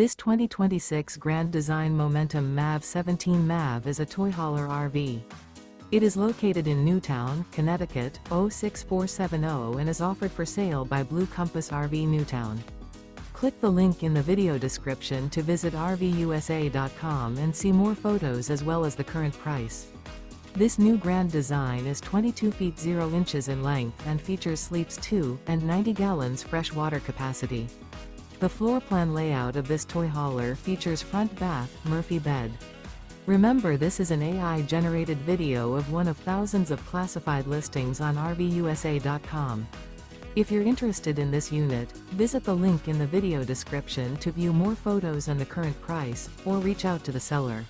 This 2026 Grand Design Momentum MAV 17 MAV is a toy hauler RV. It is located in Newtown, Connecticut, 06470 and is offered for sale by Blue Compass RV Newtown. Click the link in the video description to visit RVUSA.com and see more photos as well as the current price. This new Grand Design is 22 feet 0 inches in length and features sleeps 2 and 90 gallons fresh water capacity. The floor plan layout of this toy hauler features front bath, Murphy bed. Remember, this is an AI-generated video of one of thousands of classified listings on RVUSA.com. If you're interested in this unit, visit the link in the video description to view more photos and the current price, or reach out to the seller.